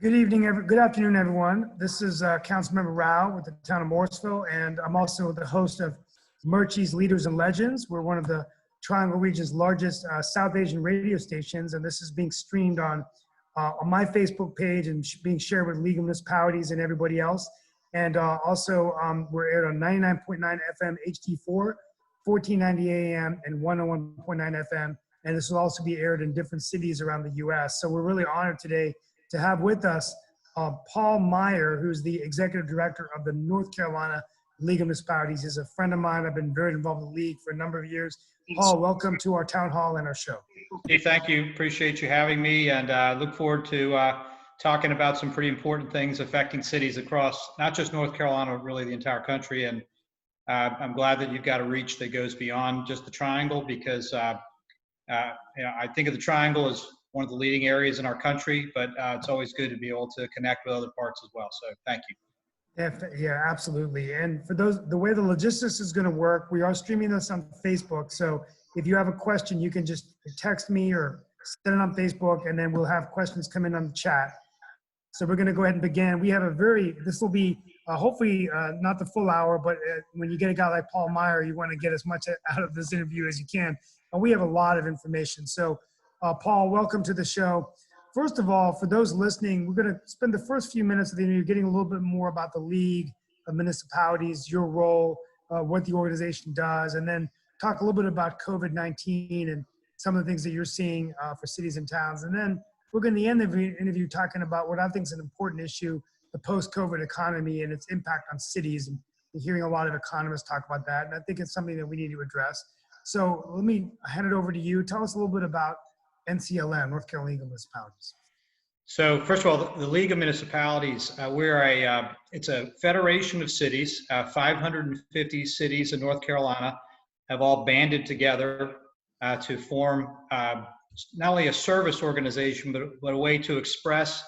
Good evening, good afternoon, everyone. This is Councilmember Rao with the town of Morrisville, and I'm also the host of Murchie's Leaders and Legends. We're one of the Triangle region's largest South Asian radio stations, and this is being streamed on my Facebook page and being shared with legal municipalities and everybody else. And also, we're aired on 99.9 FM HD4, 1490 AM, and 101.9 FM. And this will also be aired in different cities around the US. So we're really honored today to have with us Paul Meier, who's the executive director of the North Carolina League of Municipalities. He's a friend of mine. I've been very involved in the league for a number of years. Paul, welcome to our town hall and our show. Hey, thank you. Appreciate you having me, and look forward to talking about some pretty important things affecting cities across not just North Carolina, but really the entire country. And I'm glad that you've got a reach that goes beyond just the Triangle, because I think of the Triangle as one of the leading areas in our country, but it's always good to be able to connect with other parts as well. So thank you. Yeah, absolutely. And for those, the way the logistics is going to work, we are streaming this on Facebook. So if you have a question, you can just text me or send it on Facebook, and then we'll have questions come in on the chat. So we're going to go ahead and begin. We have this will be hopefully not the full hour, but when you get a guy like Paul Meier, you want to get as much out of this interview as you can. And we have a lot of information. So Paul, welcome to the show. First of all, for those listening, we're going to spend the first few minutes of the interview getting a little bit more about the League of Municipalities, your role, what the organization does, and then talk a little bit about COVID-19 and some of the things that you're seeing for cities and towns. And then we're going to end the interview talking about what I think is an important issue, the post-COVID economy and its impact on cities. And we're hearing a lot of economists talk about that, and I think it's something that we need to address. So let me hand it over to you. Tell us a little bit about NCLM, North Carolina League of Municipalities. So first of all, the League of Municipalities, it's a federation of cities. 550 cities in North Carolina have all banded together to form not only a service organization, but a way to express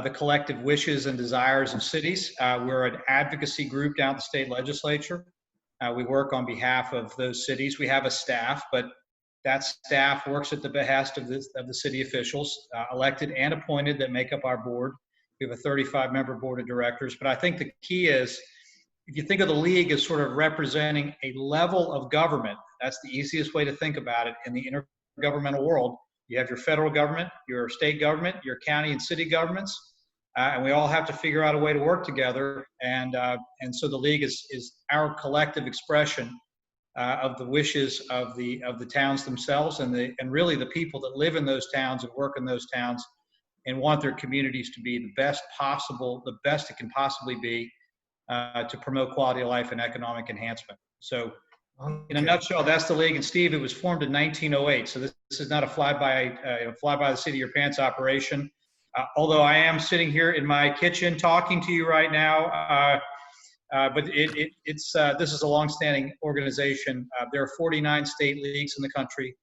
the collective wishes and desires of cities. We're an advocacy group down at the state legislature. We work on behalf of those cities. We have a staff, but that staff works at the behest of the city officials, elected and appointed, that make up our board. We have a 35-member board of directors. But I think the key is, if you think of the league as sort of representing a level of government, that's the easiest way to think about it in the intergovernmental world. You have your federal government, your state government, your county and city governments, and we all have to figure out a way to work together. And so the league is our collective expression of the wishes of the towns themselves, and really the people that live in those towns and work in those towns and want their communities to be the best it can possibly be, to promote quality of life and economic enhancement. So in a nutshell, that's the league. And Steve, it was formed in 1908. So this is not a fly by the seat of your pants operation. Although I am sitting here in my kitchen talking to you right now, but this is a long-standing organization. There are 49 state leagues in the country.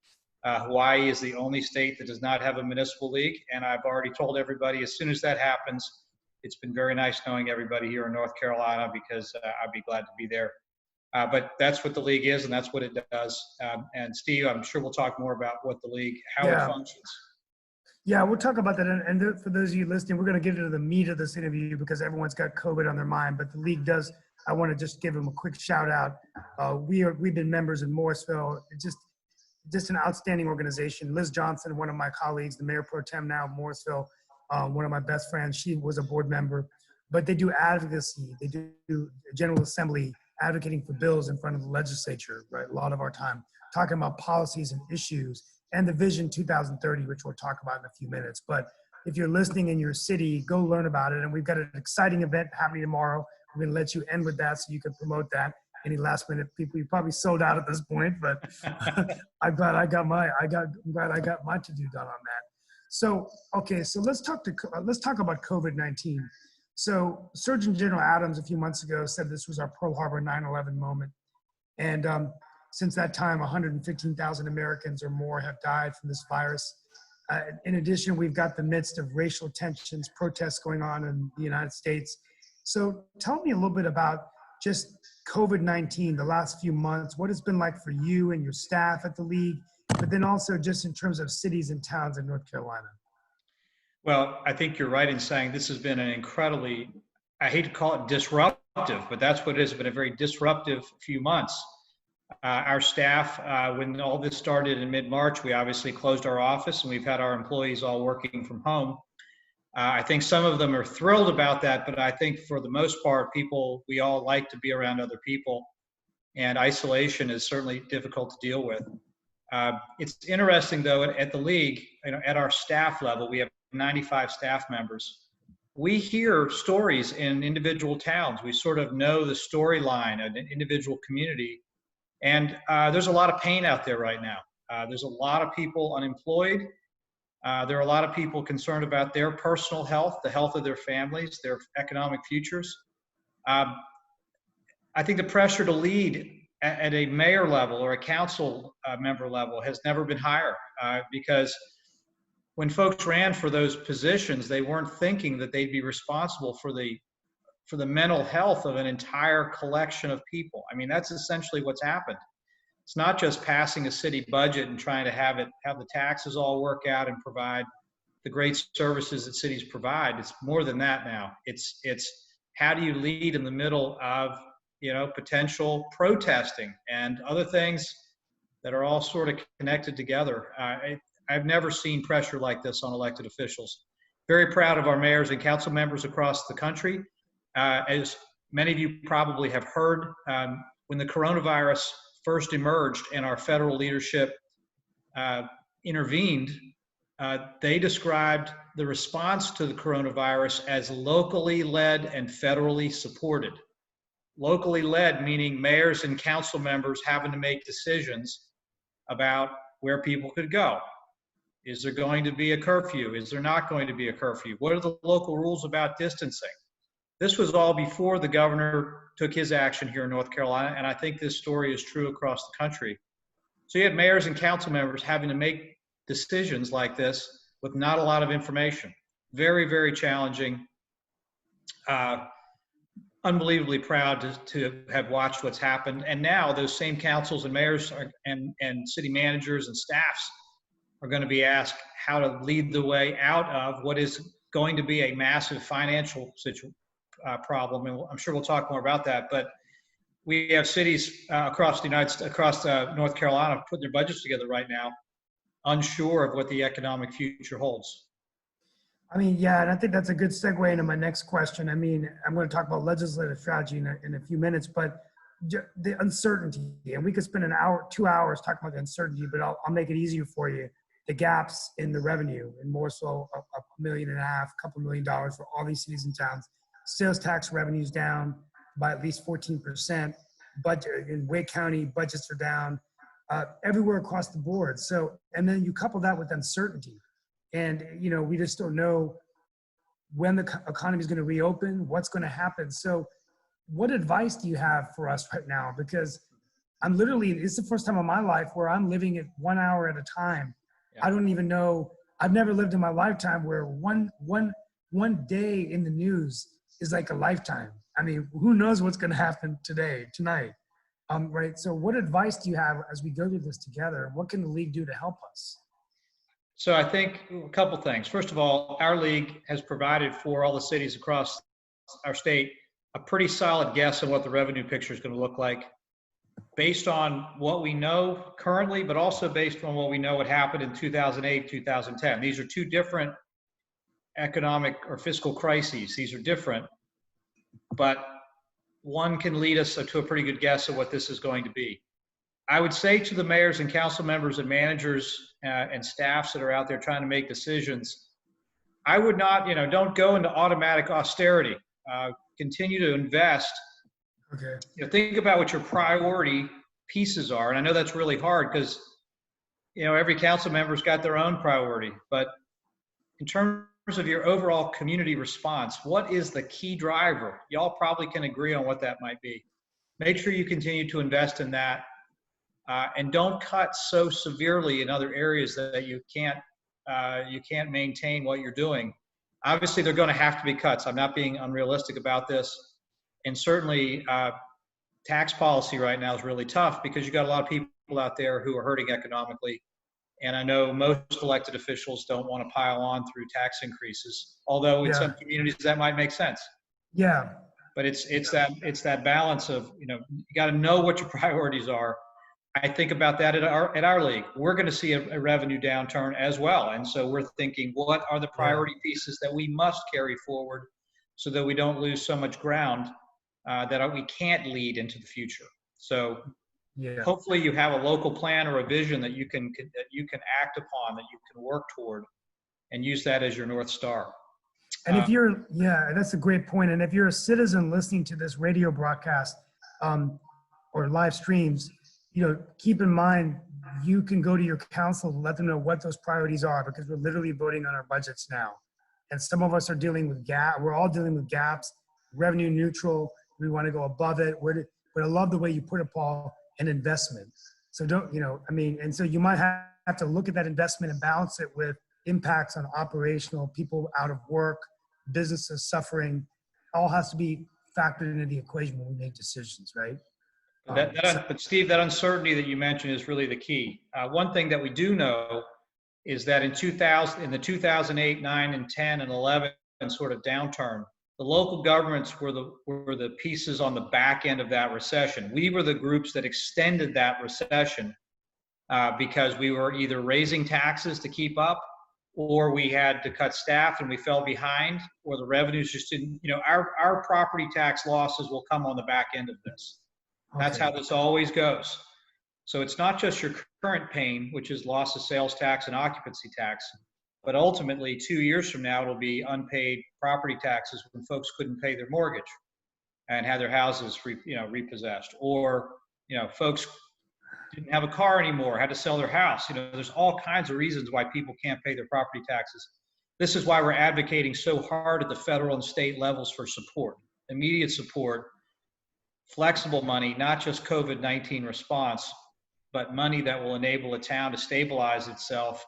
Hawaii is the only state that does not have a municipal league, and I've already told everybody as soon as that happens, it's been very nice knowing everybody here in North Carolina, because I'd be glad to be there. But that's what the league is, and that's what it does. And Steve, I'm sure we'll talk more about what the league, how it functions. Yeah, we'll talk about that. And for those of you listening, we're going to get into the meat of this interview because everyone's got COVID on their mind. But the league does, I want to just give them a quick shout out. We've been members in Morrisville. It's just an outstanding organization. Liz Johnson, one of my colleagues, the mayor pro tem now of Morrisville, one of my best friends, she was a board member. But they do advocacy. They do General Assembly, advocating for bills in front of the legislature, right? A lot of our time talking about policies and issues, and the Vision 2030, which we'll talk about in a few minutes. But if you're listening in your city, go learn about it. And we've got an exciting event happening tomorrow. We're going to let you end with that so you can promote that. Any last minute people, you probably sold out at this point, but I'm glad I got my to-do done on that. So, okay, so let's talk about COVID-19. So Surgeon General Adams a few months ago said this was our Pearl Harbor 9/11 moment. And since that time, 115,000 Americans or more have died from this virus. In addition, we've got the midst of racial tensions, protests going on in the United States. So tell me a little bit about just COVID-19, the last few months, what it's been like for you and your staff at the league, but then also just in terms of cities and towns in North Carolina. Well, I think you're right in saying this has been an incredibly, I hate to call it disruptive, but that's what it is, been a very disruptive few months. Our staff, when all this started in mid-March, we obviously closed our office and we've had our employees all working from home. I think some of them are thrilled about that, but I think for the most part, we all like to be around other people, and isolation is certainly difficult to deal with. It's interesting though, at the league, at our staff level, we have 95 staff members. We hear stories in individual towns. We sort of know the storyline of an individual community. And there's a lot of pain out there right now. There's a lot of people unemployed. There are a lot of people concerned about their personal health, the health of their families, their economic futures. I think the pressure to lead at a mayor level or a council member level has never been higher, because when folks ran for those positions, they weren't thinking that they'd be responsible for the mental health of an entire collection of people. I mean, that's essentially what's happened. It's not just passing a city budget and trying to have the taxes all work out and provide the great services that cities provide. It's more than that now. It's how do you lead in the middle of potential protesting and other things that are all sort of connected together. I've never seen pressure like this on elected officials. Very proud of our mayors and council members across the country. As many of you probably have heard, when the coronavirus first emerged and our federal leadership intervened, they described the response to the coronavirus as locally led and federally supported. Locally led, meaning mayors and council members having to make decisions about where people could go. Is there going to be a curfew? Is there not going to be a curfew? What are the local rules about distancing? This was all before the governor took his action here in North Carolina, and I think this story is true across the country. So you had mayors and council members having to make decisions like this with not a lot of information. Very, very challenging. Unbelievably proud to have watched what's happened. And now those same councils and mayors and city managers and staffs are going to be asked how to lead the way out of what is going to be a massive financial problem. And I'm sure we'll talk more about that. But we have cities across North Carolina putting their budgets together right now, unsure of what the economic future holds. I mean, yeah, and I think that's a good segue into my next question. I mean, I'm going to talk about legislative strategy in a few minutes, but the uncertainty, and we could spend an hour, 2 hours talking about the uncertainty, but I'll make it easier for you. The gaps in the revenue, and more so $1.5 million, couple $1 million for all these cities and towns. Sales tax revenues down by at least 14%. Budget in Wake County, budgets are down everywhere across the board. So, and then you couple that with uncertainty. And, we just don't know when the economy is going to reopen, what's going to happen. So what advice do you have for us right now? Because it's the first time in my life where I'm living it 1 hour at a time. Yeah. I don't even know. I've never lived in my lifetime where one day in the news is like a lifetime. I mean, who knows what's going to happen tonight. Right. So what advice do you have as we go through this together? What can the league do to help us? So I think a couple things. First of all, our league has provided for all the cities across our state a pretty solid guess on what the revenue picture is going to look like based on what we know currently, but also based on what we know what happened in 2008, 2010. These are two different economic or fiscal crises. These are different, but one can lead us to a pretty good guess of what this is going to be. I would say to the mayors and council members and managers and staffs that are out there trying to make decisions, I would not, don't go into automatic austerity. Continue to invest. Okay. Think about what your priority pieces are. And I know that's really hard because, every council member's got their own priority. But in terms of your overall community response, what is the key driver? Y'all probably can agree on what that might be. Make sure you continue to invest in that. And don't cut so severely in other areas that you can't maintain what you're doing. Obviously, there are going to have to be cuts. I'm not being unrealistic about this. And certainly, tax policy right now is really tough because you've got a lot of people out there who are hurting economically. And I know most elected officials don't want to pile on through tax increases, although in Yeah. some communities that might make sense. Yeah. But it's that balance of, you got to know what your priorities are. I think about that at our league. We're going to see a revenue downturn as well, and so we're thinking, what are the priority pieces that we must carry forward so that we don't lose so much ground that we can't lead into the future. So hopefully you have a local plan or a vision that you can act upon, that you can work toward, and use that as your North Star. And if you're, that's a great point. And if you're a citizen listening to this radio broadcast or live streams, keep in mind, you can go to your council to let them know what those priorities are, because we're literally voting on our budgets now. And some of us are dealing with we're all dealing with gaps, revenue neutral. We want to go above it. But I love the way you put it, Paul, an investment. So and so you might have to look at that investment and balance it with impacts on operational, people out of work, businesses suffering. All has to be factored into the equation when we make decisions, right? But Steve, that uncertainty that you mentioned is really the key. One thing that we do know is that in the 2008, 9, and 10, and 11 sort of downturn, the local governments were the pieces on the back end of that recession. We were the groups that extended that recession because we were either raising taxes to keep up, or we had to cut staff and we fell behind, or the revenues just didn't, our property tax losses will come on the back end of this. That's how this always goes. So it's not just your current pain, which is loss of sales tax and occupancy tax, but ultimately 2 years from now, it'll be unpaid property taxes when folks couldn't pay their mortgage and had their houses repossessed, or folks didn't have a car anymore, had to sell their house. There's all kinds of reasons why people can't pay their property taxes. This is why we're advocating so hard at the federal and state levels for support, immediate support, flexible money, not just COVID-19 response, but money that will enable a town to stabilize itself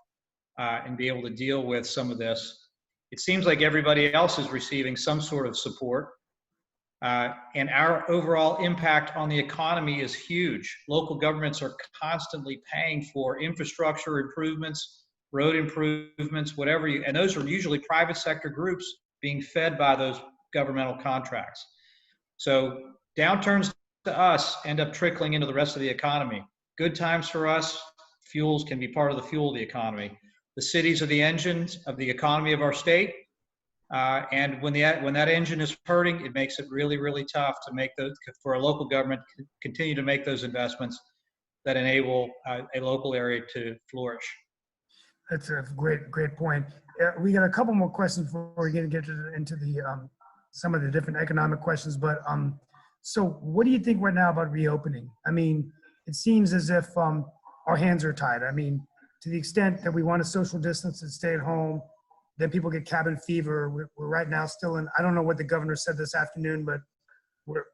and be able to deal with some of this. It seems like everybody else is receiving some sort of support. And our overall impact on the economy is huge. Local governments are constantly paying for infrastructure improvements, road improvements, whatever and those are usually private sector groups being fed by those governmental contracts. So downturns to us end up trickling into the rest of the economy. Good times for us, fuels can be part of the fuel of the economy. The cities are the engines of the economy of our state. And when that engine is hurting, it makes it really, really tough to for a local government to continue to make those investments that enable a local area to flourish. That's a great point. We got a couple more questions before we get into the some of the different economic questions. But so what do you think right now about reopening? I mean, it seems as if our hands are tied. I mean, to the extent that we want to social distance and stay at home, then people get cabin fever. We're right now still in, I don't know what the governor said this afternoon, but we're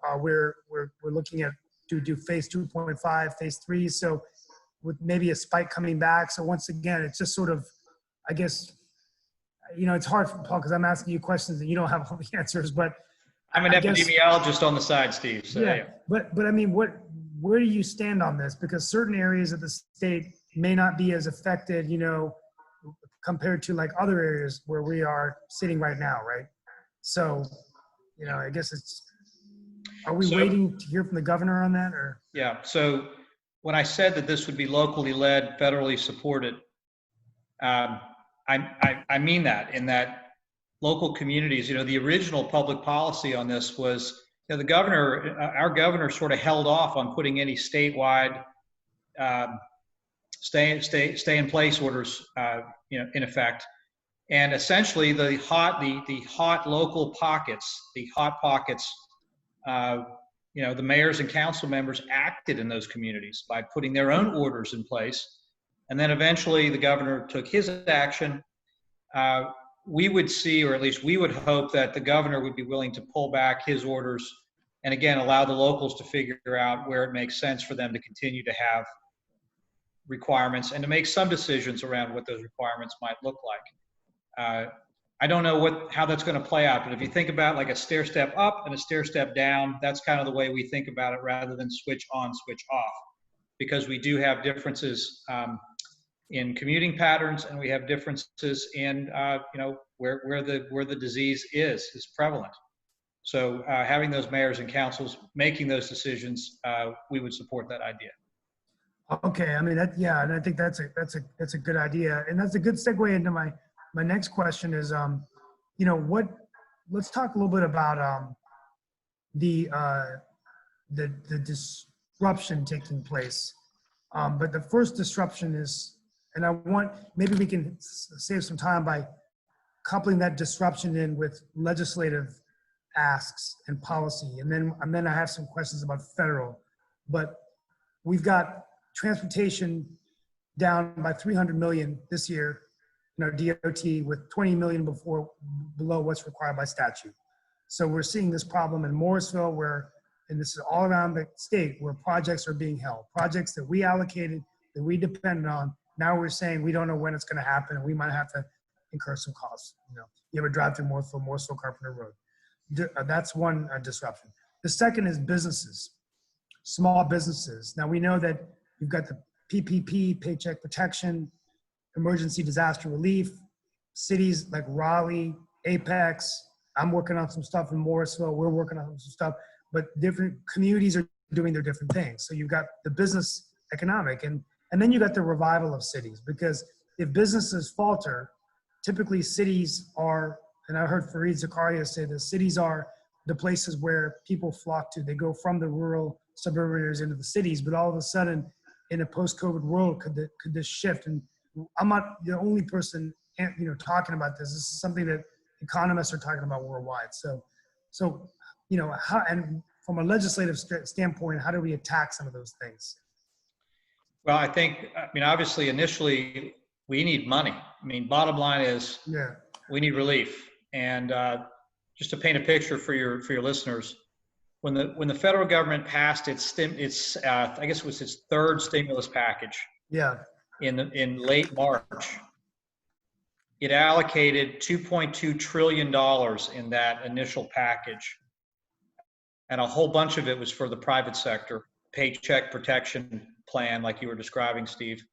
looking at do phase 2.5, phase 3. So with maybe a spike coming back. So once again, it's just sort of, I guess, it's hard, Paul, because I'm asking you questions and you don't have all the answers, but I'm an epidemiologist on the side, Steve. So yeah. But I mean, where do you stand on this? Because certain areas of the state may not be as affected, compared to like other areas where we are sitting right now, right? So, I guess are we waiting to hear from the governor on that, or? Yeah, so when I said that this would be locally led, federally supported, I mean that, in that local communities, the original public policy on this was, our governor sort of held off on putting any statewide stay in place orders, in effect. And essentially the hot local pockets, the mayors and council members acted in those communities by putting their own orders in place. And then eventually the governor took his action. We would see, or at least we would hope, that the governor would be willing to pull back his orders and again, allow the locals to figure out where it makes sense for them to continue to have requirements and to make some decisions around what those requirements might look like. I don't know how that's going to play out, but if you think about like a stair step up and a stair step down, that's kind of the way we think about it, rather than switch on, switch off, because we do have differences in commuting patterns, and we have differences in where the disease is prevalent. So having those mayors and councils making those decisions, we would support that idea. Okay, I mean yeah, and I think that's a good idea, and that's a good segue into my next question is, let's talk a little bit about the disruption taking place. But the first disruption is, and maybe we can save some time by coupling that disruption in with legislative asks and policy, and then I have some questions about federal. But we've got transportation down by 300 million this year in our DOT, with 20 million below what's required by statute. So we're seeing this problem in Morrisville, and this is all around the state, where projects are being held, projects that we allocated, that we depended on. Now we're saying we don't know when it's going to happen, and we might have to incur some costs. You ever drive through Morrisville Carpenter Road? That's one disruption. The second is businesses, small businesses. Now we know that you've got the PPP, Paycheck Protection, Emergency Disaster Relief, cities like Raleigh, Apex. I'm working on some stuff in Morrisville. We're working on some stuff, but different communities are doing their different things. So you've got the business economic, and then you got the revival of cities, because if businesses falter, typically cities are, and I heard Fareed Zakaria say this, cities are the places where people flock to. They go from the rural suburban areas into the cities, but all of a sudden in a post-COVID world, could this shift? And I'm not the only person, talking about this. This is something that economists are talking about worldwide. So, how, and from a legislative standpoint, how do we attack some of those things? Well, obviously, initially, we need money. Bottom line is, we need relief. And just to paint a picture for your listeners, when the federal government passed its I guess it was its third stimulus package. Yeah. In late March, it allocated $2.2 trillion in that initial package, and a whole bunch of it was for the private sector, Paycheck Protection Plan, like you were describing, Steve.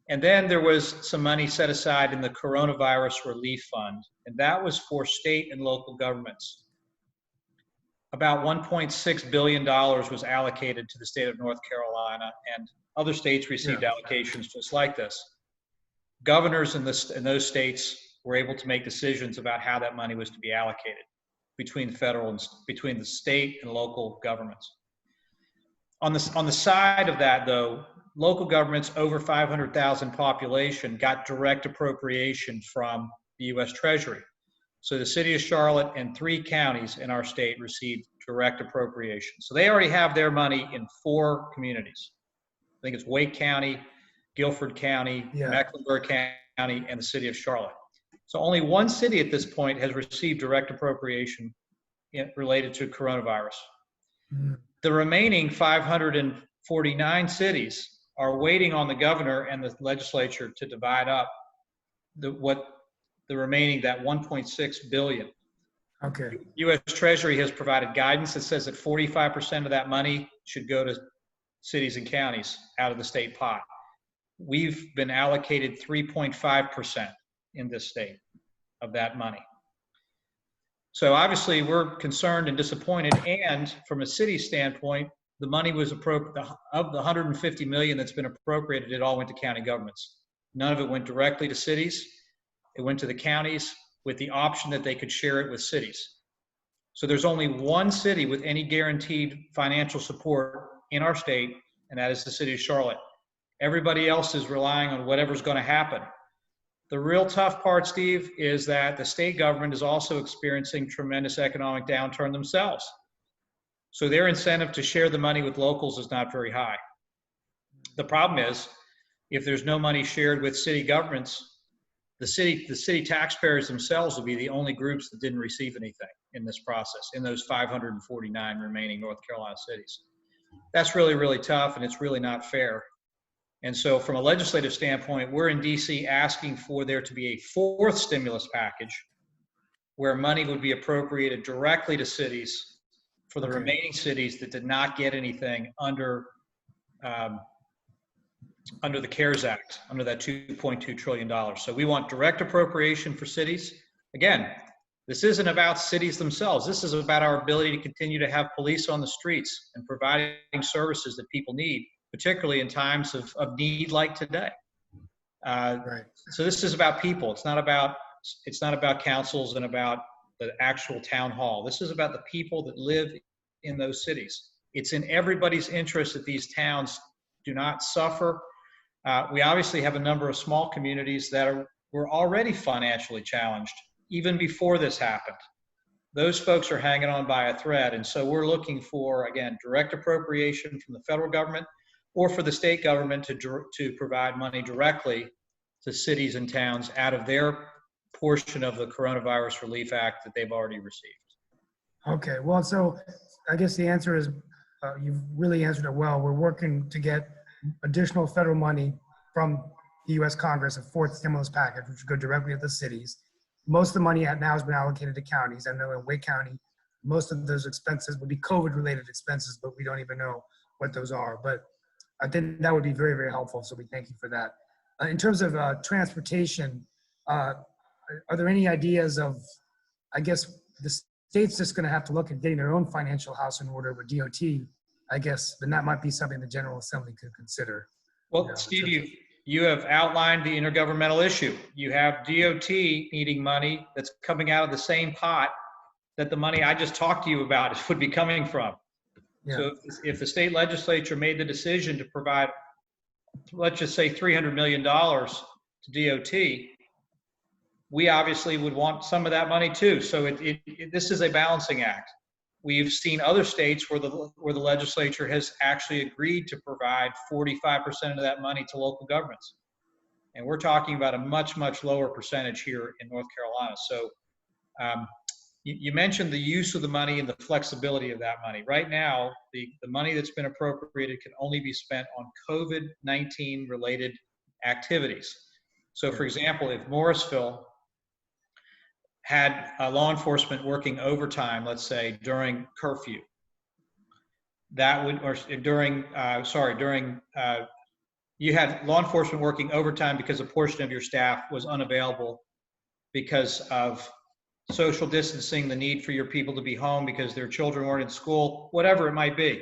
And then there was some money set aside in the Coronavirus Relief Fund, and that was for state and local governments. About $1.6 billion was allocated to the state of North Carolina, and other states received allocations just like this. Governors in those states were able to make decisions about how that money was to be allocated between the state and local governments. On the side of that, though, local governments over 500,000 population got direct appropriation from the U.S. Treasury. So the city of Charlotte and 3 counties in our state received direct appropriation. So they already have their money in 4 communities. I think it's Wake County, Guilford County, Mecklenburg County, and the city of Charlotte. So only 1 city at this point has received direct appropriation related to coronavirus. Mm-hmm. The remaining 549 cities are waiting on the governor and the legislature to divide up the remaining, that $1.6 billion. Okay. U.S. Treasury has provided guidance that says that 45% of that money should go to cities and counties out of the state pot. We've been allocated 3.5% in this state of that money. So obviously we're concerned and disappointed, and from a city standpoint, the money was appropriate. Of the $150 million that's been appropriated, it all went to county governments. None of it went directly to cities. It went to the counties with the option that they could share it with cities. So there's only 1 city with any guaranteed financial support in our state, and that is the city of Charlotte. Everybody else is relying on whatever's going to happen. The real tough part, Steve, is that the state government is also experiencing tremendous economic downturn themselves. So their incentive to share the money with locals is not very high. The problem is, if there's no money shared with city governments, the city taxpayers themselves will be the only groups that didn't receive anything in this process, in those 549 remaining North Carolina cities. That's really, really tough, and it's really not fair. And so from a legislative standpoint, we're in DC asking for there to be a 4th stimulus package where money would be appropriated directly to cities for the remaining cities that did not get anything under under the CARES Act, under that $2.2 trillion. So we want direct appropriation for cities. Again, this isn't about cities themselves. This is about our ability to continue to have police on the streets and providing services that people need, particularly in times of need like today. Right. So this is about people. It's not about councils and about the actual town hall. This is about the people that live in those cities. It's in everybody's interest that these towns do not suffer. We obviously have a number of small communities that were already financially challenged even before this happened. Those folks are hanging on by a thread. And so we're looking for, again, direct appropriation from the federal government or for the state government to provide money directly to cities and towns out of their portion of the Coronavirus Relief Act that they've already received. Okay, well, so I guess the answer is you've really answered it well. We're working to get additional federal money from the U.S. Congress, a fourth stimulus package, which would go directly to the cities. Most of the money now has been allocated to counties. I know in Wake County, most of those expenses would be COVID-related expenses, but we don't even know what those are. But I think that would be very, very helpful. So we thank you for that. In terms of transportation, are there any ideas of, I guess, the state's just going to have to look at getting their own financial house in order with DOT, I guess, then that might be something the General Assembly could consider. Well, Steve, you have outlined the intergovernmental issue. You have DOT needing money that's coming out of the same pot that the money I just talked to you about would be coming from. Yeah. So if the state legislature made the decision to provide, let's just say $300 million to DOT, we obviously would want some of that money too. So this is a balancing act. We've seen other states where the legislature has actually agreed to provide 45% of that money to local governments. And we're talking about a much, much lower percentage here in North Carolina. So you mentioned the use of the money and the flexibility of that money. Right now, the money that's been appropriated can only be spent on COVID-19 related activities. So for example, if Morrisville had law enforcement working overtime, let's say during curfew, that would, or during, you had law enforcement working overtime because a portion of your staff was unavailable because of social distancing, the need for your people to be home because their children weren't in school, whatever it might be.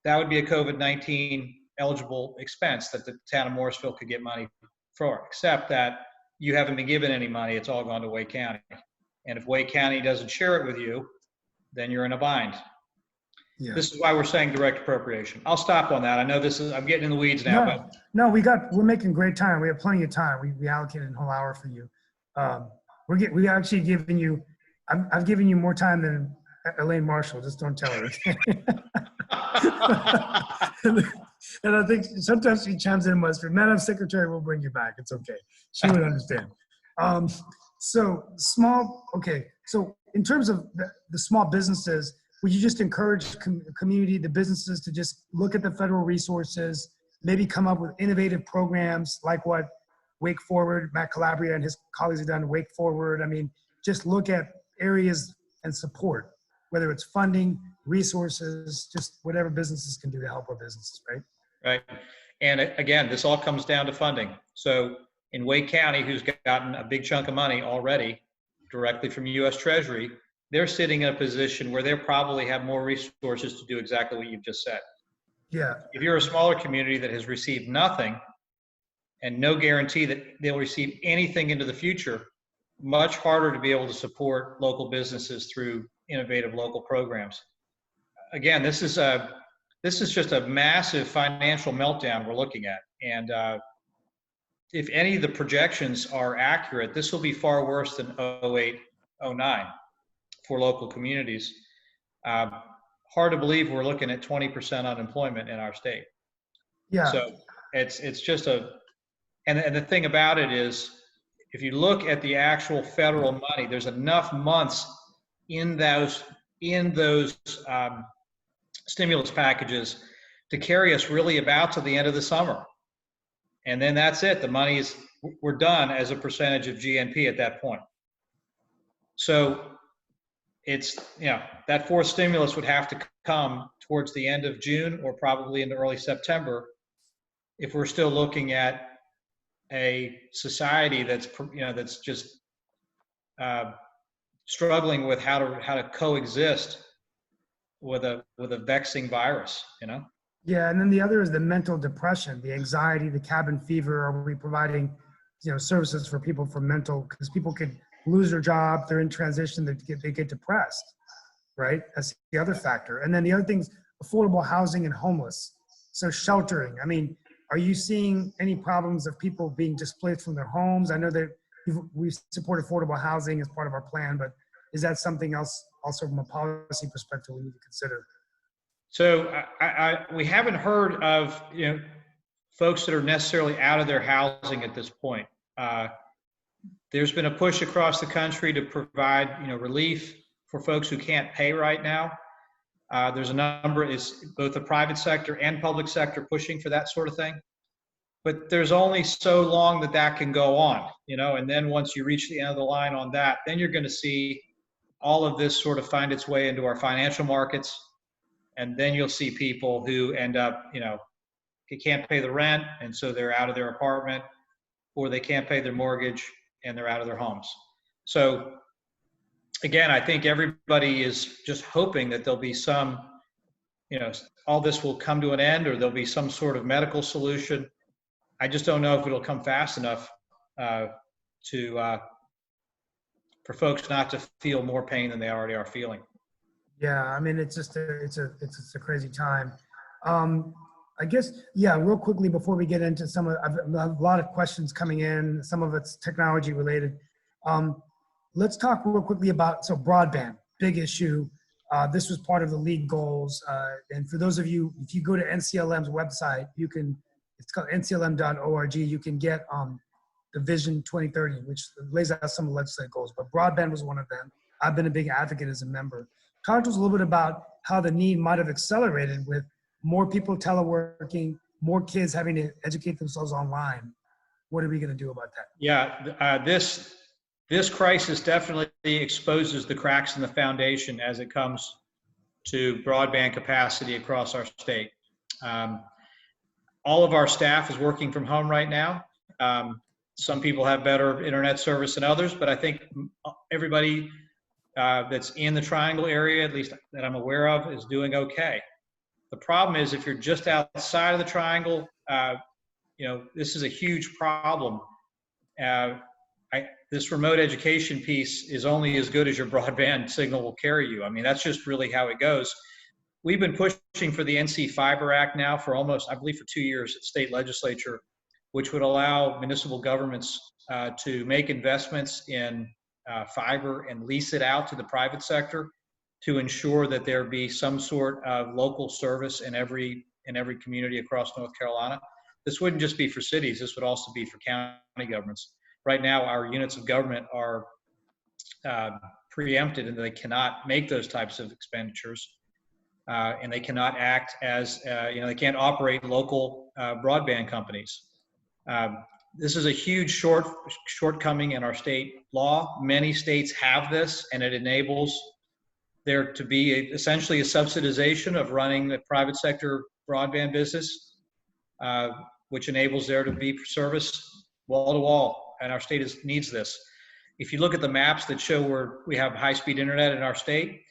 That would be a COVID-19 eligible expense that the town of Morrisville could get money for, except that you haven't been given any money. It's all gone to Wake County. And if Wake County doesn't share it with you, then you're in a bind. Yeah. This is why we're saying direct appropriation. I'll stop on that. I know I'm getting in the weeds now. No, we're making great time. We have plenty of time. We allocated a whole hour for you. We actually given you, I've given you more time than Elaine Marshall. Just don't tell her. And I think sometimes she chimes in once, Madam Secretary, we'll bring you back. It's okay. She would understand. So in terms of the small businesses, would you just encourage community, the businesses to just look at the federal resources, maybe come up with innovative programs like what Wake Forward, Matt Calabria and his colleagues have done, Wake Forward. I mean, just look at areas and support, whether it's funding, resources, just whatever businesses can do to help our businesses, right? Right. And again, this all comes down to funding. So in Wake County, who's gotten a big chunk of money already directly from U.S. Treasury, they're sitting in a position where they probably have more resources to do exactly what you've just said. Yeah. If you're a smaller community that has received nothing and no guarantee that they'll receive anything into the future, much harder to be able to support local businesses through innovative local programs. Again, this is just a massive financial meltdown we're looking at. And if any of the projections are accurate, this will be far worse than 08, 09 for local communities. Hard to believe we're looking at 20% unemployment in our state. Yeah. So it's just and the thing about it is, if you look at the actual federal money, there's enough months in those stimulus packages to carry us really about to the end of the summer. And then that's it. The money we're done as a percentage of GNP at that point. So it's, that fourth stimulus would have to come towards the end of June or probably into early September if we're still looking at a society that's, that's just struggling with how to coexist with a vexing virus, Yeah, and then the other is the mental depression, the anxiety, the cabin fever. Are we providing, services for people for mental? Because people could lose their job, they're in transition, they get depressed, right? That's the other factor. And then the other thing's affordable housing and homeless. So sheltering. I mean, are you seeing any problems of people being displaced from their homes? I know that we support affordable housing as part of our plan, but is that something else also from a policy perspective we need to consider? So we haven't heard of folks that are necessarily out of their housing at this point. There's been a push across the country to provide relief for folks who can't pay right now. There's a number, is both the private sector and public sector pushing for that sort of thing. But there's only so long that can go on, and then once you reach the end of the line on that, then you're going to see all of this sort of find its way into our financial markets. And then you'll see people who end up, they can't pay the rent, and so they're out of their apartment, or they can't pay their mortgage and they're out of their homes. So again, I think everybody is just hoping that there'll be some, all this will come to an end, or there'll be some sort of medical solution. I just don't know if it'll come fast enough for folks not to feel more pain than they already are feeling. Yeah, I mean, it's just it's a crazy time. I guess, yeah, real quickly before we get into I've a lot of questions coming in, some of it's technology related. Let's talk real quickly about, broadband, big issue. This was part of the league goals. And for those of you, if you go to NCLM's website, it's called nclm.org, you can get the Vision 2030, which lays out some of the legislative goals, but broadband was one of them. I've been a big advocate as a member. Talk to us a little bit about how the need might have accelerated with more people teleworking, more kids having to educate themselves online. What are we going to do about that? Yeah, this crisis definitely exposes the cracks in the foundation as it comes to broadband capacity across our state. All of our staff is working from home right now. Some people have better internet service than others, but I think everybody that's in the Triangle area, at least that I'm aware of, is doing okay. The problem is if you're just outside of the Triangle, this is a huge problem. This remote education piece is only as good as your broadband signal will carry you. I mean, that's just really how it goes. We've been pushing for the NC Fiber Act now for almost, I believe, for 2 years at state legislature, which would allow municipal governments to make investments in fiber and lease it out to the private sector to ensure that there be some sort of local service in every community across North Carolina. This wouldn't just be for cities, this would also be for county governments. Right now, our units of government are preempted and they cannot make those types of expenditures. And they cannot act as, they can't operate local broadband companies. This is a huge shortcoming in our state law. Many states have this, and it enables there to be essentially a subsidization of running the private sector broadband business, which enables there to be service wall to wall, and our state needs this. If you look at the maps that show where we have high-speed internet in our state,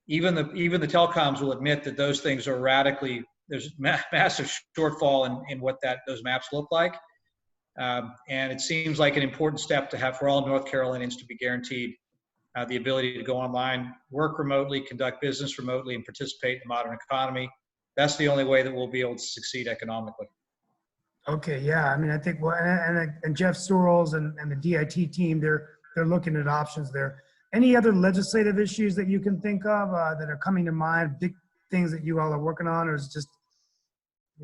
even the telecoms will admit that those things are there's massive shortfall in what those maps look like. And it seems like an important step to have for all North Carolinians to be guaranteed the ability to go online, work remotely, conduct business remotely, and participate in the modern economy. That's the only way that we'll be able to succeed economically. Okay, yeah. I mean, I think, and Jeff Sorrells and the DIT team, they're looking at options there. Any other legislative issues that you can think of that are coming to mind, big things that you all are working on, or is it just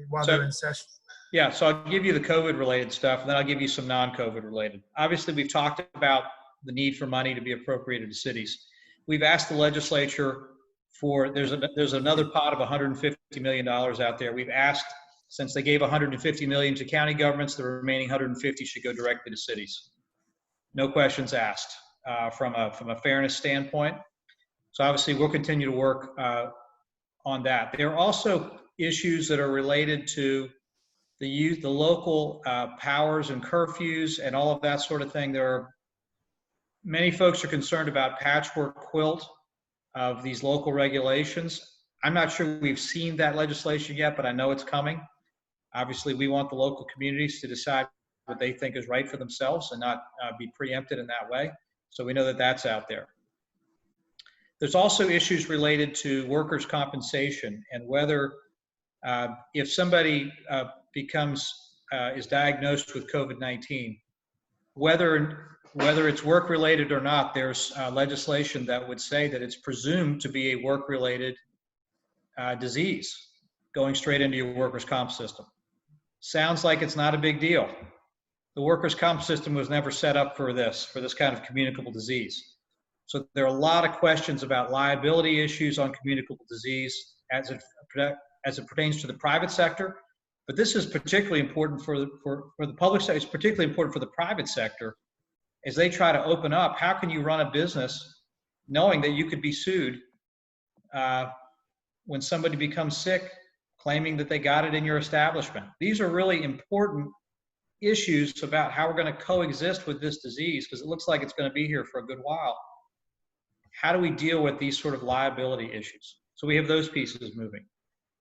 while they're in session? Yeah, so I'll give you the COVID-related stuff, and then I'll give you some non-COVID related. Obviously, we've talked about the need for money to be appropriated to cities. We've asked the legislature for, there's another pot of $150 million out there. We've asked, since they gave $150 million to county governments, the remaining $150 should go directly to cities. No questions asked from a fairness standpoint. So obviously, we'll continue to work on that. There are also issues that are related to the local powers and curfews and all of that sort of thing. There are many folks are concerned about patchwork quilt of these local regulations. I'm not sure we've seen that legislation yet, but I know it's coming. Obviously, we want the local communities to decide what they think is right for themselves and not be preempted in that way. So we know that that's out there. There's also issues related to workers' compensation and whether if somebody is diagnosed with COVID-19, whether it's work-related or not, there's legislation that would say that it's presumed to be a work-related disease going straight into your workers' comp system. Sounds like it's not a big deal. The workers' comp system was never set up for this kind of communicable disease. So there are a lot of questions about liability issues on communicable disease as it pertains to the private sector. But this is particularly important for the public sector. It's particularly important for the private sector as they try to open up. How can you run a business knowing that you could be sued when somebody becomes sick, claiming that they got it in your establishment? These are really important issues about how we're going to coexist with this disease, because it looks like it's going to be here for a good while. How do we deal with these sort of liability issues? So we have those pieces moving.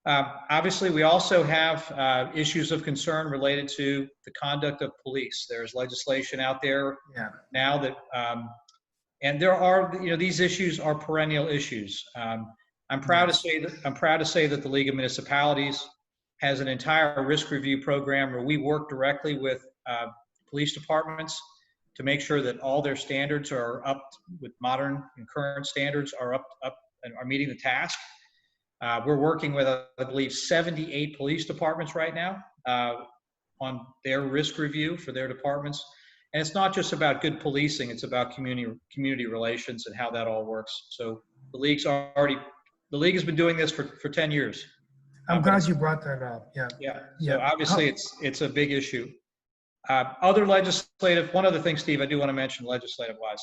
Obviously, we also have issues of concern related to the conduct of police. There's legislation out there now that, and there are, these issues are perennial issues. I'm proud to say that the League of Municipalities has an entire risk review program where we work directly with police departments to make sure that all their standards are up with modern and current standards are up and are meeting the task. We're working with, I believe, 78 police departments right now on their risk review for their departments. And it's not just about good policing, it's about community relations and how that all works. So the league has been doing this for 10 years. I'm glad you brought that up. Yeah. So obviously it's a big issue. One other thing, Steve, I do want to mention legislative-wise.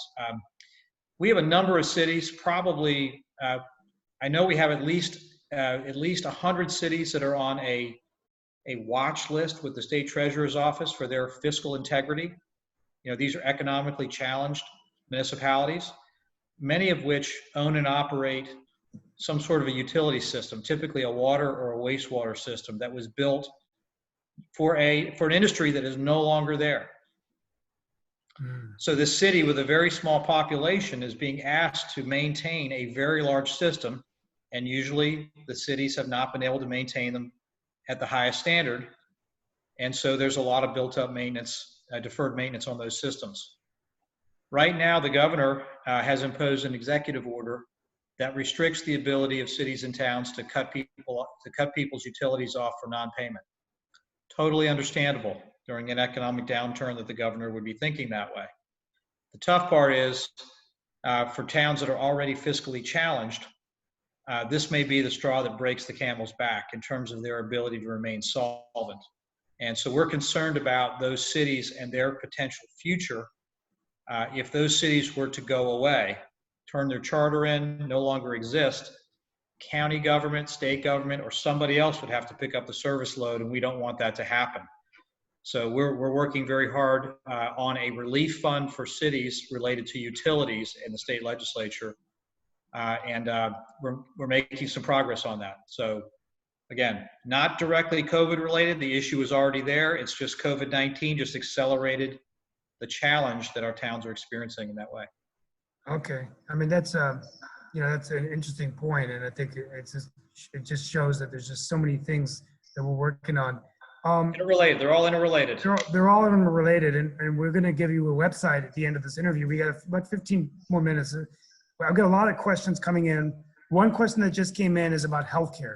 We have a number of cities, probably, I know we have at least 100 cities that are on a watch list with the state treasurer's office for their fiscal integrity. These are economically challenged municipalities, many of which own and operate some sort of a utility system, typically a water or a wastewater system that was built for an industry that is no longer there. So this city with a very small population is being asked to maintain a very large system, and usually the cities have not been able to maintain them at the highest standard. And so there's a lot of built-up maintenance, deferred maintenance on those systems. Right now, the governor has imposed an executive order that restricts the ability of cities and towns to cut people's utilities off for non-payment. Totally understandable during an economic downturn that the governor would be thinking that way. The tough part is for towns that are already fiscally challenged, this may be the straw that breaks the camel's back in terms of their ability to remain solvent. And so we're concerned about those cities and their potential future. If those cities were to go away, turn their charter in, no longer exist, county government, state government, or somebody else would have to pick up the service load, and we don't want that to happen. So we're working very hard on a relief fund for cities related to utilities in the state legislature, and we're making some progress on that. So again, not directly COVID related. The issue is already there. It's just COVID-19 just accelerated the challenge that our towns are experiencing in that way. Okay, I mean that's that's an interesting point, and I think it just shows that there's just so many things that we're working on. Interrelated. They're all interrelated. They're all interrelated, and we're going to give you a website at the end of this interview. We got about 15 more minutes. I've got a lot of questions coming in. One question that just came in is about healthcare,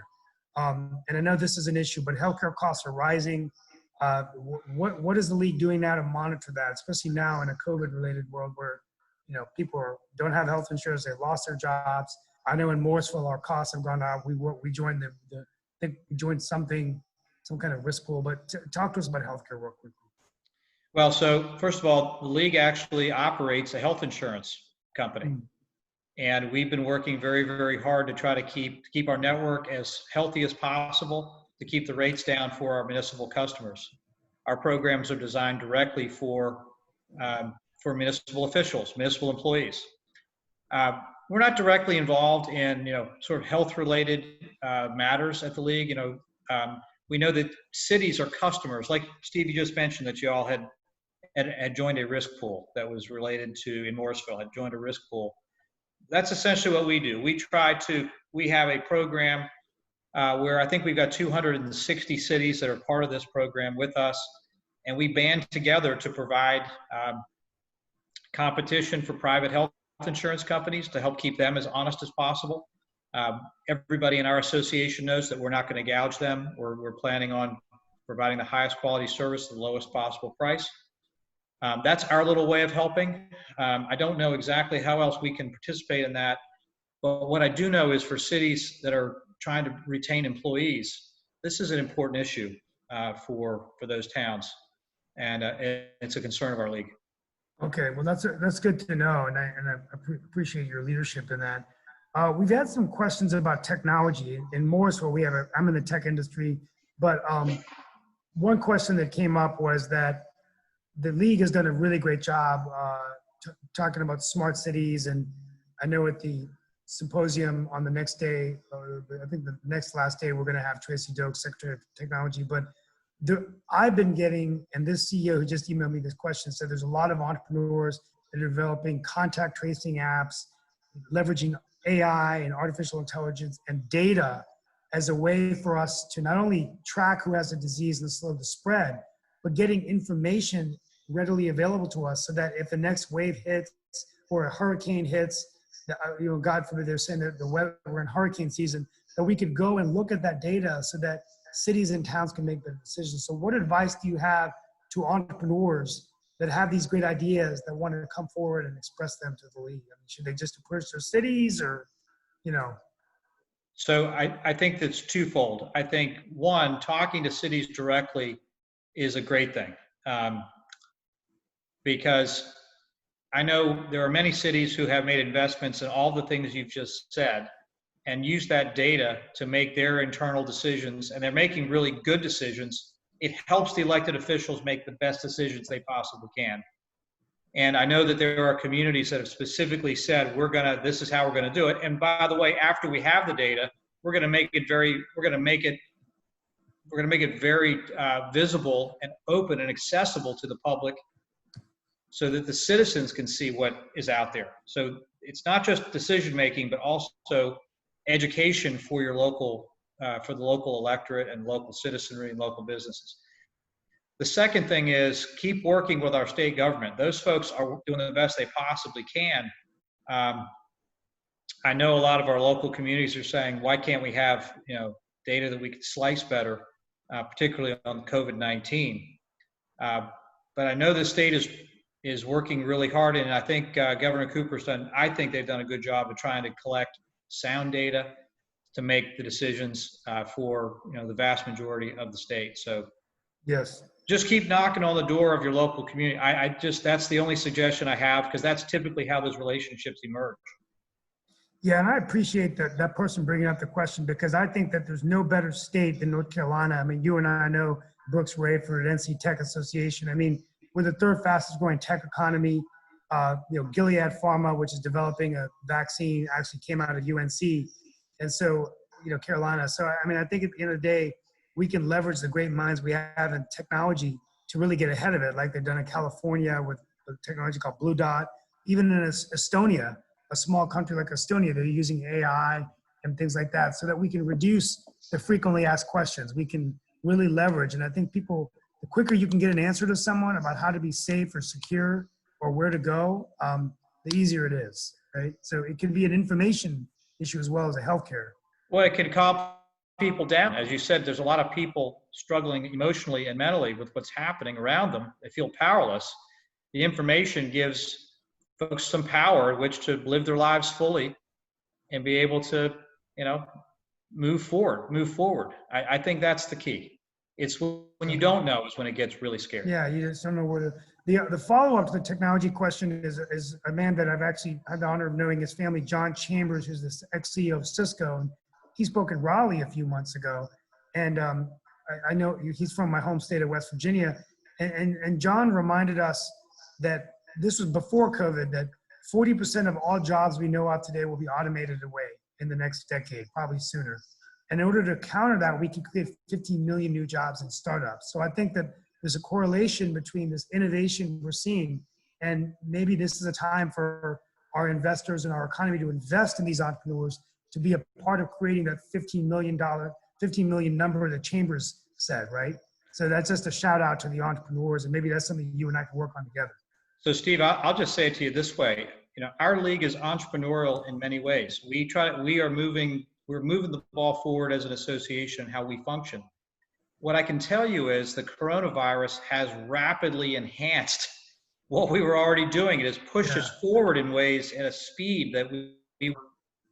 and I know this is an issue, but healthcare costs are rising. What is the league doing now to monitor that, especially now in a COVID-related world where people don't have health insurance, they've lost their jobs. I know in Morrisville our costs have gone up. We joined some kind of risk pool, but talk to us about healthcare real quickly. Well, so first of all, the league actually operates a health insurance company. And we've been working very, very hard to try to keep our network as healthy as possible, to keep the rates down for our municipal customers. Our programs are designed directly for municipal officials, municipal employees. We're not directly involved in, sort of health-related matters at the league. We know that cities are customers, like Steve, you just mentioned that you all had joined a risk pool that was related to, in Morrisville, had joined a risk pool. That's essentially what we do. We have a program where I think we've got 260 cities that are part of this program with us, and we band together to provide competition for private health insurance companies to help keep them as honest as possible. Everybody in our association knows that we're not going to gouge them. We're planning on providing the highest quality service at the lowest possible price. That's our little way of helping. I don't know exactly how else we can participate in that, but what I do know is for cities that are trying to retain employees, this is an important issue for those towns, and it's a concern of our league. Okay, well, that's good to know, and I appreciate your leadership in that. We've had some questions about technology. In Morrisville, I'm in the tech industry, but one question that came up was that the league has done a really great job talking about smart cities, and I know at the symposium on the next day, I think the last day, we're going to have Tracy Doak, Secretary of Technology, but I've been getting, and this CEO who just emailed me this question said there's a lot of entrepreneurs that are developing contact tracing apps, leveraging AI and artificial intelligence and data as a way for us to not only track who has a disease and slow the spread, but getting information readily available to us so that if the next wave hits or a hurricane hits, God forbid, they're saying that we're in hurricane season, that we could go and look at that data so that cities and towns can make better decisions. So what advice do you have to entrepreneurs that have these great ideas that want to come forward and express them to the league? I mean, should they just approach their cities or, So I think that's twofold. I think one, talking to cities directly is a great thing, because I know there are many cities who have made investments in all the things you've just said and use that data to make their internal decisions, and they're making really good decisions. It helps the elected officials make the best decisions they possibly can. And I know that there are communities that have specifically said, this is how we're gonna do it. And by the way, after we have the data, we're gonna make it very visible and open and accessible to the public so that the citizens can see what is out there. So it's not just decision-making, but also education for your local, for the local electorate and local citizenry and local businesses. The second thing is keep working with our state government. Those folks are doing the best they possibly can. I know a lot of our local communities are saying, why can't we have data that we could slice better, particularly on COVID-19. But I know the state is working really hard, and I think Governor Cooper's they've done a good job of trying to collect sound data to make the decisions for the vast majority of the state. So yes, just keep knocking on the door of your local community. That's the only suggestion I have, because that's typically how those relationships emerge. Yeah, and I appreciate that person bringing up the question, because I think that there's no better state than North Carolina. I mean, you and I know Brooks Rayford at NC Tech Association. I mean, we're the third fastest growing tech economy. Gilead Pharma, which is developing a vaccine, actually came out of UNC. And so, Carolina. So, I mean, I think at the end of the day, we can leverage the great minds we have in technology to really get ahead of it, like they've done in California with a technology called Blue Dot. Even in Estonia, a small country like Estonia, they're using AI and things like that so that we can reduce the frequently asked questions. We can really leverage. And I think the quicker you can get an answer to someone about how to be safe or secure or where to go, the easier it is, right? So it can be an information issue as well as a healthcare. Well, it can calm people down. As you said, there's a lot of people struggling emotionally and mentally with what's happening around them. They feel powerless. The information gives folks some power in which to live their lives fully and be able to, move forward. I think that's the key. It's when you don't know is when it gets really scary. Yeah, you just don't know where to. The follow-up to the technology question is a man that I've actually had the honor of knowing his family, John Chambers, who's the ex-CEO of Cisco. And he spoke in Raleigh a few months ago. And I know he's from my home state of West Virginia. And John reminded us that this was before COVID, that 40% of all jobs we know of today will be automated away in the next decade, probably sooner. And in order to counter that, we can create 15 million new jobs in startups. So I think that there's a correlation between this innovation we're seeing, and maybe this is a time for our investors and our economy to invest in these entrepreneurs to be a part of creating that $15 million number that Chambers said, right? So that's just a shout out to the entrepreneurs, and maybe that's something you and I can work on together. So Steve, I'll just say it to you this way. Our league is entrepreneurial in many ways. We're moving the ball forward as an association, how we function. What I can tell you is the coronavirus has rapidly enhanced what we were already doing. It has pushed us forward in ways at a speed that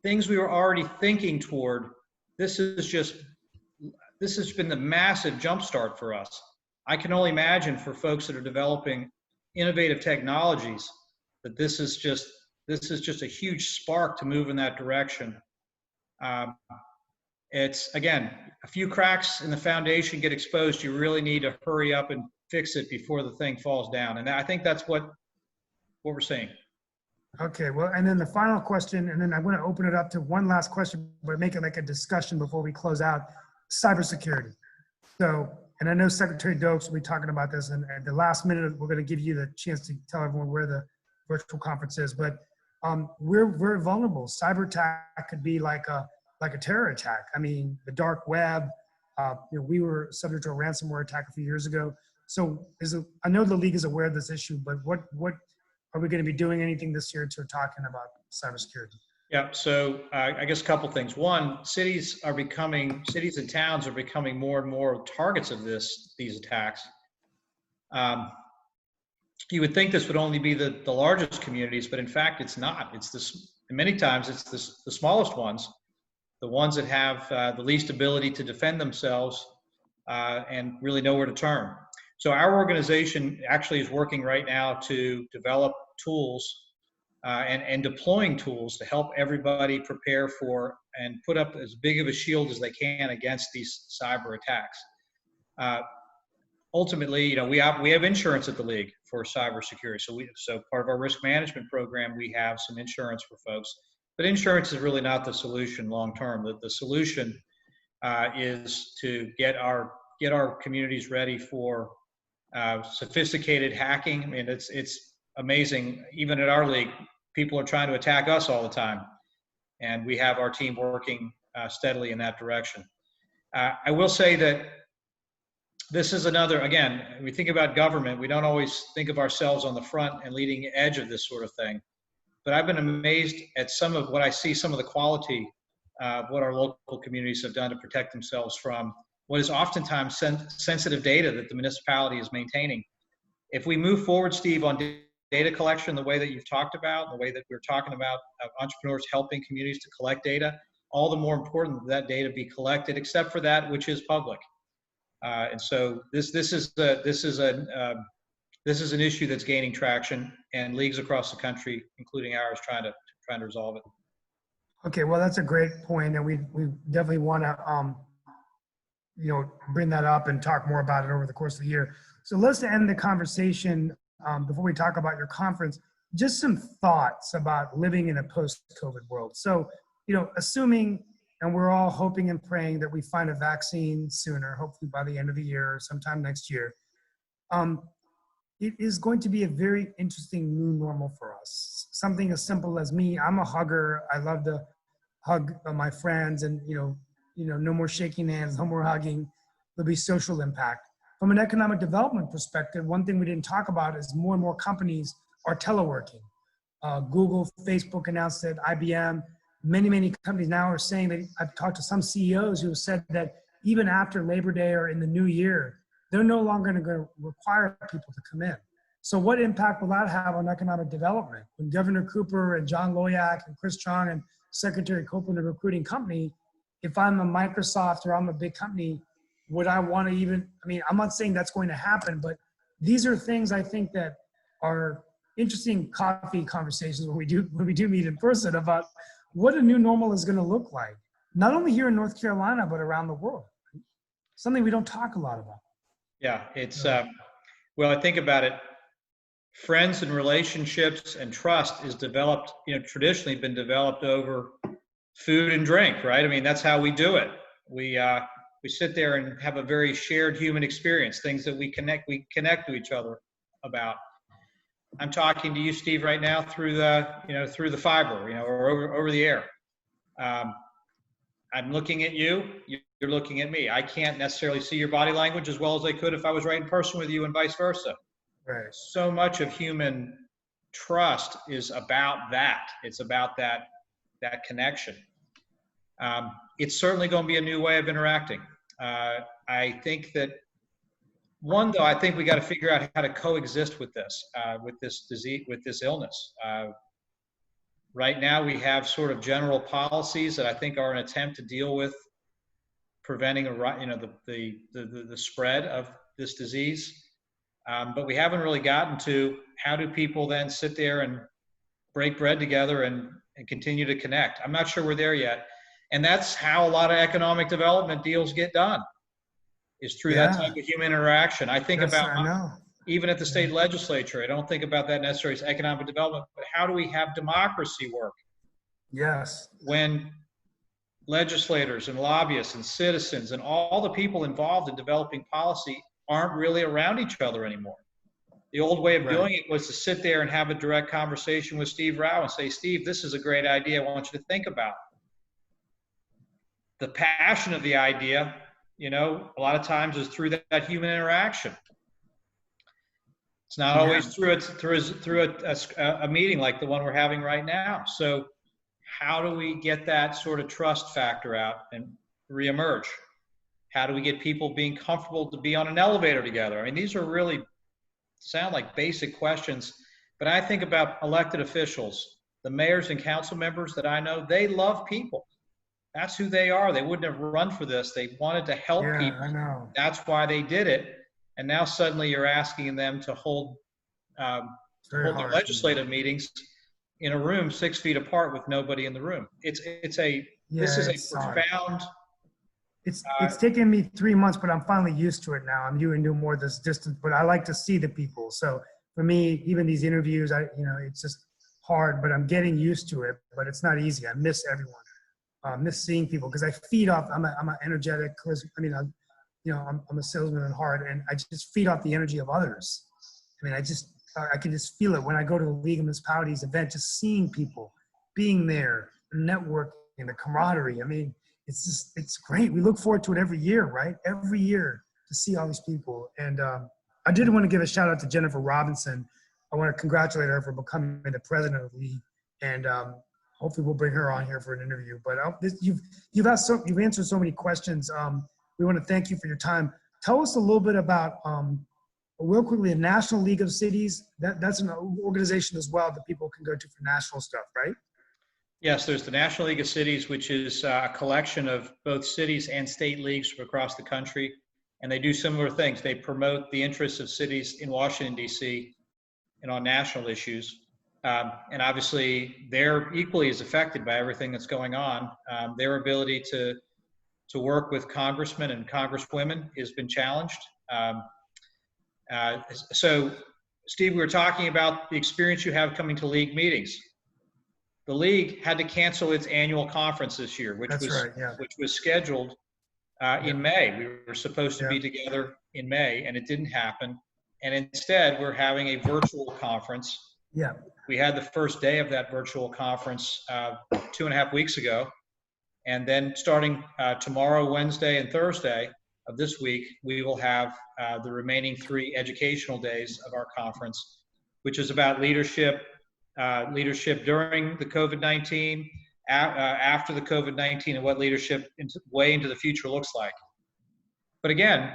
things we were already thinking toward. This has been the massive jumpstart for us. I can only imagine for folks that are developing innovative technologies that this is just a huge spark to move in that direction. It's, again, a few cracks in the foundation get exposed. You really need to hurry up and fix it before the thing falls down. And I think that's what we're seeing. Okay, well, and then the final question, and then I'm going to open it up to one last question, but make it like a discussion before we close out: cybersecurity. So, and I know Secretary Dokes will be talking about this, and at the last minute, we're going to give you the chance to tell everyone where the virtual conference is. But we're very vulnerable. Cyber attack could be like a terror attack. I mean, the dark web. We were subject to a ransomware attack a few years ago. So, I know the league is aware of this issue, but what are we going to be doing anything this year to talking about cybersecurity? Yeah, so I guess a couple things. One, cities and towns are becoming more and more targets of these attacks. You would think this would only be the largest communities, but in fact, it's not. Many times it's the smallest ones, the ones that have the least ability to defend themselves and really know where to turn. So our organization actually is working right now to develop tools and deploying tools to help everybody prepare for and put up as big of a shield as they can against these cyber attacks. Ultimately, we have insurance at the league for cybersecurity. So part of our risk management program, we have some insurance for folks. But insurance is really not the solution long term. The solution is to get our communities ready for sophisticated hacking. I mean, it's amazing. Even at our league, people are trying to attack us all the time, and we have our team working steadily in that direction. I will say that this is another, again, we think about government, we don't always think of ourselves on the front and leading edge of this sort of thing. But I've been amazed at some of what I see, some of the quality of what our local communities have done to protect themselves from what is oftentimes sensitive data that the municipality is maintaining. If we move forward, Steve, on data collection, the way that you've talked about, the way that we're talking about entrepreneurs helping communities to collect data, all the more important that data be collected, except for that which is public. And so this is an issue that's gaining traction, and leagues across the country, including ours, trying to resolve it. Okay, well, that's a great point, and we definitely want to bring that up and talk more about it over the course of the year. So let's end the conversation before we talk about your conference. Just some thoughts about living in a post-COVID world. So, assuming, and we're all hoping and praying that we find a vaccine sooner, hopefully by the end of the year or sometime next year. It is going to be a very interesting new normal for us. Something as simple as me, I'm a hugger. I love to hug my friends, and no more shaking hands, no more hugging. There'll be social impact. From an economic development perspective, one thing we didn't talk about is more and more companies are teleworking. Google, Facebook announced it, IBM, many companies now are saying that. I've talked to some CEOs who have said that even after Labor Day or in the new year, they're no longer going to require people to come in. So what impact will that have on economic development? When Governor Cooper and John Loyak and Chris Chong and Secretary Copeland are recruiting company, if I'm a Microsoft or I'm a big company, would I want to I'm not saying that's going to happen, but these are things I think that are interesting coffee conversations when we do meet in person about what a new normal is going to look like, not only here in North Carolina, but around the world. something we don't talk a lot about. Yeah, well, I think about it. Friends and relationships and trust is developed, traditionally been developed over food and drink, right? I mean, that's how we do it. We sit there and have a very shared human experience, things that we connect to each other about. I'm talking to you, Steve, right now through the fiber, or over the air. I'm looking at you, you're looking at me. I can't necessarily see your body language as well as I could if I was right in person with you, and vice versa. Right. So much of human trust is about that. It's about that connection. It's certainly going to be a new way of interacting. I think that though, I think we got to figure out how to coexist with this disease, with this illness. Right now, we have sort of general policies that I think are an attempt to deal with preventing the spread of this disease. But we haven't really gotten to how do people then sit there and break bread together and continue to connect. I'm not sure we're there yet. And that's how a lot of economic development deals get done, is through that type of human interaction. I think even at the state legislature, I don't think about that necessarily as economic development, but how do we have democracy work? Yes. When legislators and lobbyists and citizens and all the people involved in developing policy aren't really around each other anymore. The old way of doing it was to sit there and have a direct conversation with Steve Rao and say, Steve, this is a great idea. I want you to think about it. The passion of the idea, a lot of times is through that human interaction. It's not always through a meeting like the one we're having right now. So how do we get that sort of trust factor out and reemerge? How do we get people being comfortable to be on an elevator together? I mean, these are really sound like basic questions, but I think about elected officials, the mayors and council members that I know, they love people. That's who they are. They wouldn't have run for this. They wanted to help people. I know. That's why they did it. And now suddenly you're asking them to hold their legislative meetings in a room 6 feet apart with nobody in the room. This is a profound. It's taken me 3 months, but I'm finally used to it now. I'm doing more of this distance, but I like to see the people. So for me, even these interviews, it's just hard, but I'm getting used to it. But it's not easy. I miss everyone. Miss seeing people because I feed off. I'm an energetic. I'm a salesman at heart, and I just feed off the energy of others. I mean, I can just feel it when I go to the League of Municipalities event, just seeing people, being there, networking, the camaraderie. I mean, it's great. We look forward to it every year, right? Every year to see all these people. And I did want to give a shout out to Jennifer Robinson. I want to congratulate her for becoming the president of the league, and hopefully we'll bring her on here for an interview. But you've answered so many questions. We want to thank you for your time. Tell us a little bit about, real quickly, the National League of Cities. That's an organization as well that people can go to for national stuff, right? Yes, there's the National League of Cities, which is a collection of both cities and state leagues from across the country. And they do similar things. They promote the interests of cities in Washington, D.C. and on national issues. And obviously, they're equally as affected by everything that's going on. Their ability to work with congressmen and congresswomen has been challenged. So, Steve, we were talking about the experience you have coming to league meetings. The league had to cancel its annual conference this year, which was scheduled in May. We were supposed to be together in May, and it didn't happen. And instead, we're having a virtual conference. Yeah. We had the first day of that virtual conference 2.5 weeks ago. And then starting tomorrow, Wednesday, and Thursday of this week, we will have the remaining 3 educational days of our conference, which is about leadership during the COVID-19, after the COVID-19, and what leadership way into the future looks like. But again,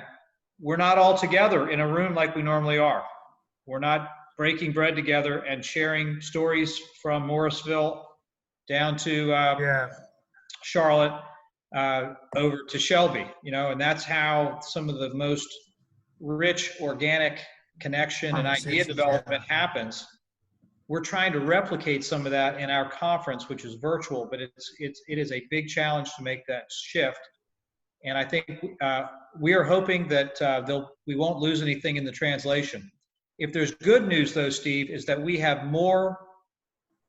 we're not all together in a room like we normally are. We're not breaking bread together and sharing stories from Morrisville down to Charlotte, over to Shelby, and that's how some of the most rich organic connection and idea development happens. We're trying to replicate some of that in our conference, which is virtual, but it is a big challenge to make that shift. And I think we are hoping that we won't lose anything in the translation. If there's good news, though, Steve, is that we have more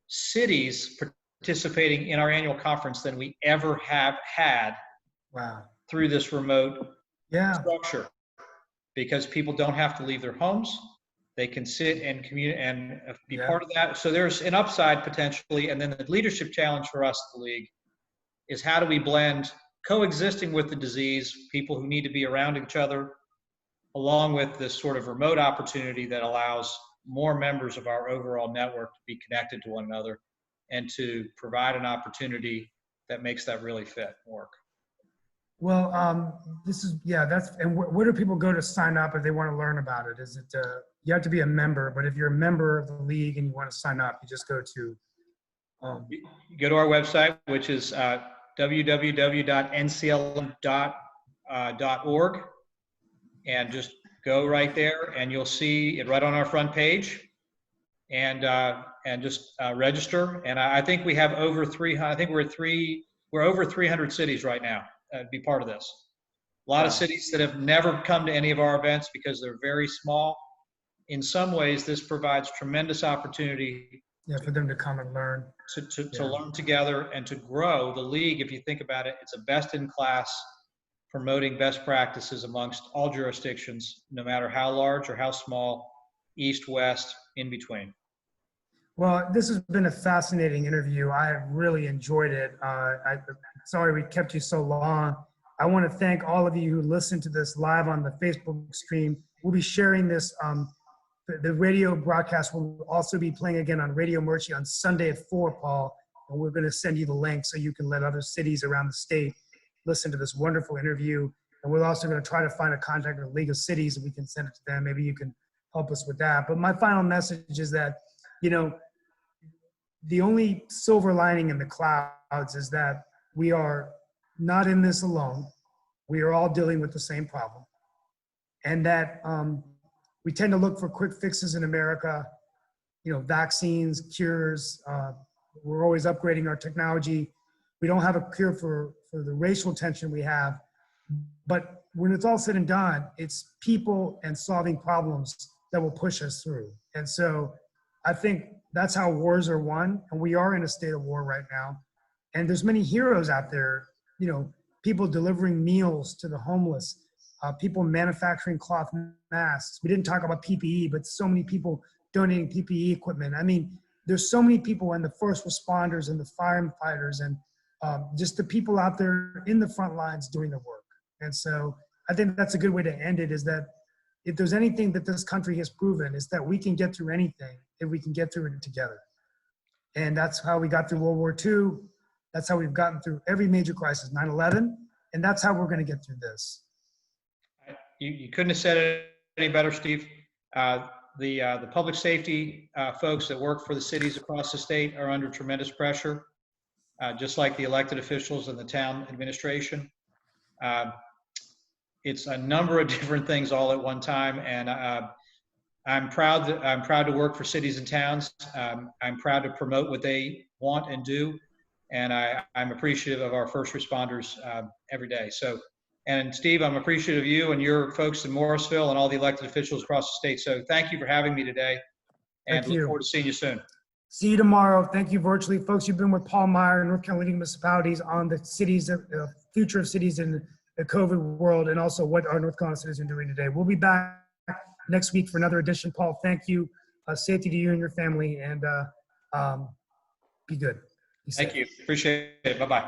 cities participating in our annual conference than we ever have had. Wow. Through this remote structure, because people don't have to leave their homes. They can sit and communicate and be part of that. So there's an upside potentially. And then the leadership challenge for us, the league, is how do we blend coexisting with the disease, people who need to be around each other, along with this sort of remote opportunity that allows more members of our overall network to be connected to one another and to provide an opportunity that makes that really fit work. Well, and where do people go to sign up if they want to learn about it? Is it, you have to be a member, but if you're a member of the league and you want to sign up, you just go to. You go to our website, which is www.nclm.org, and just go right there and you'll see it right on our front page, and just register. And I think we have over 300, I think we're over 300 cities right now. Be part of this. A lot of cities that have never come to any of our events because they're very small. In some ways, this provides tremendous opportunity for them to come and learn. To learn together and to grow. The league, if you think about it, it's a best-in-class promoting best practices amongst all jurisdictions, no matter how large or how small, east, west, in between. Well, this has been a fascinating interview. I have really enjoyed it. Sorry we kept you so long. I want to thank all of you who listened to this live on the Facebook stream. We'll be sharing this. The radio broadcast will also be playing again on Radio Mercy on Sunday at 4, Paul. And we're going to send you the link so you can let other cities around the state listen to this wonderful interview. And we're also going to try to find a contact with League of Cities and we can send it to them. Maybe you can help us with that. But my final message is that, the only silver lining in the clouds is that we are not in this alone. We are all dealing with the same problem. And that we tend to look for quick fixes in America, vaccines, cures. We're always upgrading our technology. We don't have a cure for the racial tension we have. But when it's all said and done, it's people and solving problems that will push us through. And so I think that's how wars are won. And we are in a state of war right now. And there's many heroes out there, people delivering meals to the homeless, people manufacturing cloth masks. We didn't talk about PPE, but so many people donating PPE equipment. I mean, there's so many people, and the first responders and the firefighters and just the people out there in the front lines doing the work. And so I think that's a good way to end it, is that if there's anything that this country has proven, is that we can get through anything if we can get through it together. And that's how we got through World War II. That's how we've gotten through every major crisis, 9/11, and that's how we're going to get through this. You couldn't have said it any better, Steve. The public safety folks that work for the cities across the state are under tremendous pressure, just like the elected officials and the town administration. It's a number of different things all at one time, and I'm proud to work for cities and towns. I'm proud to promote what they want and do, and I'm appreciative of our first responders every day. So, and Steve, I'm appreciative of you and your folks in Morrisville and all the elected officials across the state. So thank you for having me today, and look forward to seeing you soon. See you tomorrow. Thank you virtually. Folks, you've been with Paul Meier, North Carolina Municipalities, on the cities, future of cities in the COVID world, and also what our North Carolina citizens are doing today. We'll be back next week for another edition. Paul, thank you. Safety to you and your family, and be good. Thank you. Appreciate it. Bye-bye.